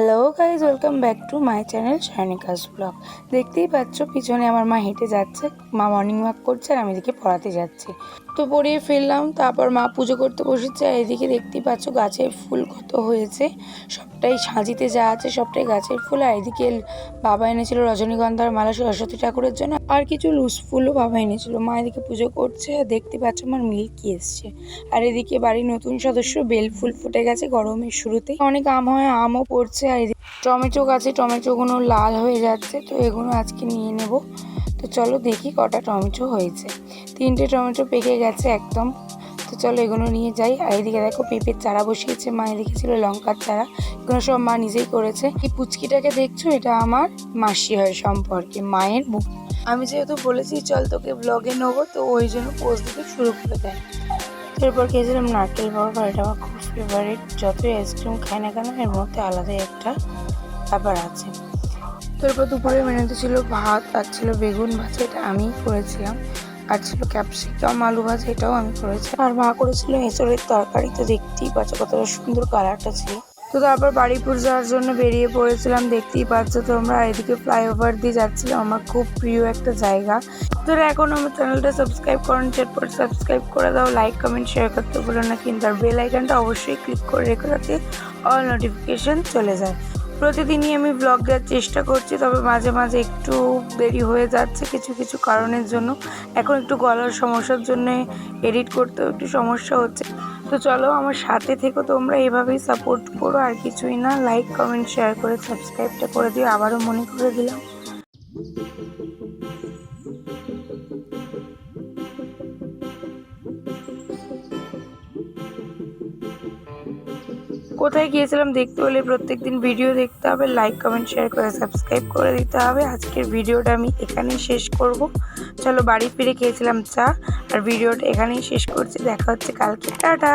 Hello guys, welcome back to my channel Sayanika's vlog. দেখতেই পাচ্ছ পিছনে আমার মা হেঁটে যাচ্ছে, মা মর্নিং ওয়াক করছে আর আমি এদিকে পড়াতে যাচ্ছি। তো পড়িয়ে ফেললাম, তারপর মা পুজো করতে বসেছে। আর এদিকে দেখতেই পাচ্ছ গাছের ফুল কত হয়েছে, সবটাই সাজিতে যা আছে সবটাই গাছের ফুল। আর এদিকে বাবা এনেছিল রজনীগন্ধার মালা সরস্বতী ঠাকুরের জন্য, আর কিছু লুজ ফুলও বাবা এনেছিল। মা এদিকে পুজো করছে আর দেখতে পাচ্ছ আমার মিল্কি এসছে। আর এদিকে বাড়ির নতুন সদস্য বেল ফুল ফুটে গেছে গরমের শুরুতে, অনেক আম হয়, আমও পড়ছে। আর এদিকে টমেটো গাছে টমেটোগুলো লাল হয়ে যাচ্ছে, তো এগুলো আজকে নিয়ে নেব। তো চলো দেখি কটা টমেটো হয়েছে। 3টে টমেটো পেকে গেছে একদম। তো চলো এগুলো নিয়ে যাই। আর এদিকে দেখো পেঁপের চারা বসিয়েছে মা, এদিকে ছিল লঙ্কার চারা, এগুলো সব মা নিজেই করেছে। এই পুচকিটাকে দেখছো, এটা আমার মাসি হয় সম্পর্কে, মায়ের বোন। আমি যেহেতু বলেছি চল তোকে ব্লগে নেবো, তো ওই জন্য পোস্ট দিতে শুরু করে দেয়। এরপর খেয়েছিলাম নারকেল বরফ, এটা আমার খুব ফেভারিট। যতই আইসক্রিম খাই না কেন এর মধ্যে আলাদাই একটা ব্যাপার আছে। তারপর দুপুরে মেনুতে ছিল ভাত, আর ছিল বেগুন ভাজা, এটা আমিই করেছিলাম। আর ছিল ক্যাপসিকাম আলু ভাজা, এটাও আমি করেছি। আর মা করেছিল এঁচড়ের তরকারি, তো দেখতেই পাচ্ছ কতটা সুন্দর কালারটা ছিল। তো তারপর বাড়িপুর যাওয়ার জন্য বেরিয়ে পড়েছিলাম, দেখতেই পাচ্ছ তোমরা। এদিকে ফ্লাইওভার দিয়ে যাচ্ছিলাম, আমার খুব প্রিয় একটা জায়গা। যারা এখন আমার চ্যানেলটা সাবস্ক্রাইব করেন ঝটপট সাবস্ক্রাইব করে দাও, লাইক কমেন্ট শেয়ার করতে ভুলো না কিন্তু। আর বেল আইকনটা অবশ্যই ক্লিক করে রেখো যাতে অল নোটিফিকেশন চলে যায়। প্রতিদিনই আমি ব্লগ দেওয়ার চেষ্টা করছি, তবে মাঝে মাঝে একটু দেরি হয়ে যাচ্ছে কিছু কিছু কারণের জন্য। এখন একটু গলার সমস্যার জন্য এডিট করতেও একটু সমস্যা হচ্ছে। তো চলো আমার সাথে থেকো তোমরা, এভাবেই সাপোর্ট করো, আর কিছুই না। লাইক কমেন্ট শেয়ার করে সাবস্ক্রাইবটা করে দিও, আবারও মনে করে দিলাম। কোথায় গিয়েছিলাম দেখতে হলে প্রত্যেকদিন ভিডিও দেখতে হবে, লাইক কমেন্ট শেয়ার করে সাবস্ক্রাইব করে দিতে হবে। আজকের ভিডিওটা আমি এখানেই শেষ করব। চলো বাড়ি ফিরে খেয়েছিলাম চা, আর ভিডিওটা এখানেই শেষ করছি। দেখা হচ্ছে কালকে, টাটা।